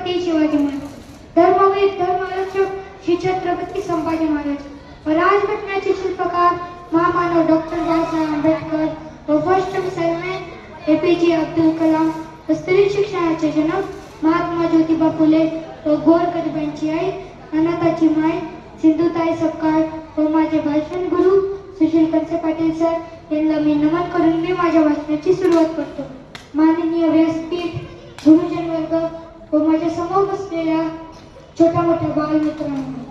छत्रपती शिवाजी महाराज, धर्मवीर धर्मरक्षक श्री छत्रपती संभाजी महाराज व राजघटनेचे शिल्पकार महामानव डॉक्टर बाबासाहेब आंबेडकर व फर्स्ट सन्मान APJ अब्दुल कलाम व स्त्री शिक्षणाचे जनक महात्मा ज्योतिबा फुले व गोरगरिबांची आई अनाथाची माय सिंधुताई सपकाळ व माझे भाषण गुरु सुशील कंसे पाटील सर यांना मी नमन करून मी माझ्या भाषणाची सुरुवात करतो. माननीय व्यासपीठ, गुरुजन वर्ग व माझ्या समोर बसलेल्या छोट्या मोठ्या बालमित्रांनो,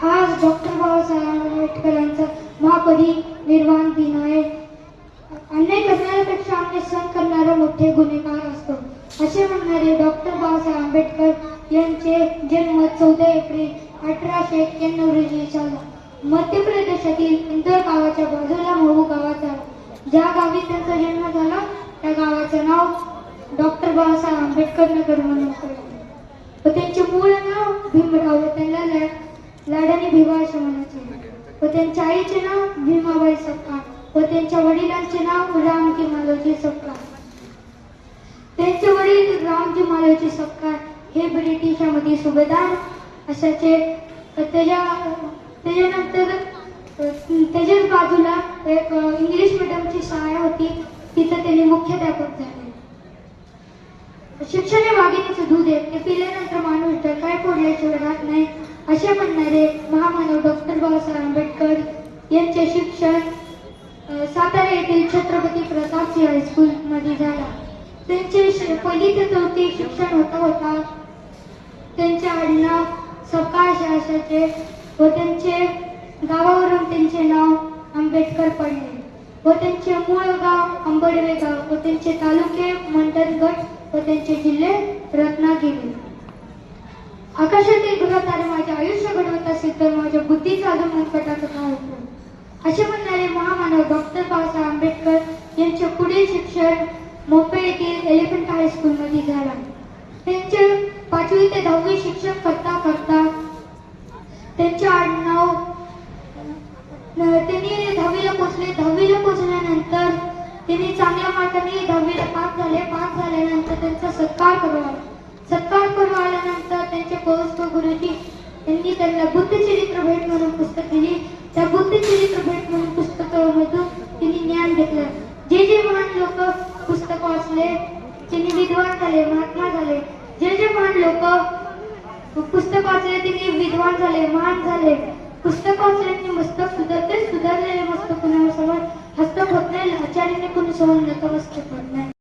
आज डॉक्टर बाबासाहेब आंबेडकरांचा महापरिनिर्वाण दिन आहे. अन्याय करणाऱ्यापेक्षा अन्याय सहन करणारा मोठे गुन्हेगार असतो असे म्हणणारे डॉक्टर बाबासाहेब आंबेडकर यांचे जन्म 14 एप्रिल 1891 रोजी झाला. मध्य प्रदेशातील इंदौर गावाच्या बाजूला महू गावात झाला. ज्या गावी त्यांचा जन्म झाला त्या गावाचे नाव डॉक्टर बाबासाहेब आंबेडकर नगर म्हणून पडले व त्यांचे मूळ नाव भीमराव व त्यांना लाडाने भिवा असे म्हणायचे व त्यांच्या आईचे नाव भीमाबाई सपकाळ व त्यांच्या वडिलांचे नाव रामजी मालोजी सपकाळ. त्यांचे वडील रामजी मालोजी सपकाळ हे ब्रिटिशांमध्ये सुभेदार असायचे. त्याच्यानंतर त्याच्याच बाजूला एक इंग्लिश मीडियमची शाळा होती, तिथं त्यांनी मुख्याध्यापक झाले. शिक्षण हे वाघिणीचे दूध आहे, ते पिल्यानंतर माणूस डरकाळी फोडल्याशिवाय राहत नाही असे म्हणणारे महामानव डॉक्टर बाबासाहेब आंबेडकर यांचे शिक्षण सातारा येथील छत्रपती प्रतापसिंह हायस्कूल मध्ये झाला. त्यांचे पहिली ते चौथी शिक्षण होता त्यांचे आडनाव सपकाळ असायचे व त्यांचे गावावरून त्यांचे नाव आंबेडकर पडले व त्यांचे मूळ गाव अंबडवे गाव व त्यांचे तालुके मंडणगड व त्यांचे जिल्हे रत्नागिरी. आकाशातील ग्रहतारे माझे आयुष्य घडवत असेल तर माझ्या बुद्धीचा अजून मनकटाचा काय उपयोग असे म्हणणारे महामानव डॉक्टर बाबासाहेब आंबेडकर यांचे पुढील शिक्षण मोपे येथील एलिफंट हायस्कूल मध्ये झाला. त्यांचे 5वी ते 10वी शिक्षण करता करता त्यांचे आडनाव त्यांनी 10वीला पोहोचले. 10वीला पोहोचल्यानंतर त्यांनी चांगल्या मार्काने 10वीला पास झाल्यानंतर त्यांचा सत्कार करू आल्यानंतर त्यांचे पौस्थ गुरुजी यांनी त्यांना बुद्धचरित्र भेट म्हणून पुस्तक दिली. त्या बुद्धचरित्र भेट म्हणून पुस्तकामधून त्यांनी ज्ञान घेतलं. जे महान लोक पुस्तक वाचले त्यांनी विद्वान झाले, महात्मा झाले. जे महान लोक पुस्तक वाचले त्यांनी विद्वान झाले, महान झाले. पुस्तक वाचल्याने मस्तक सुधारलेले मस्तक कुणाला समोर हस्तक होत नाही, आचार्याने कुणी समोर नतमस्तक होत नाही.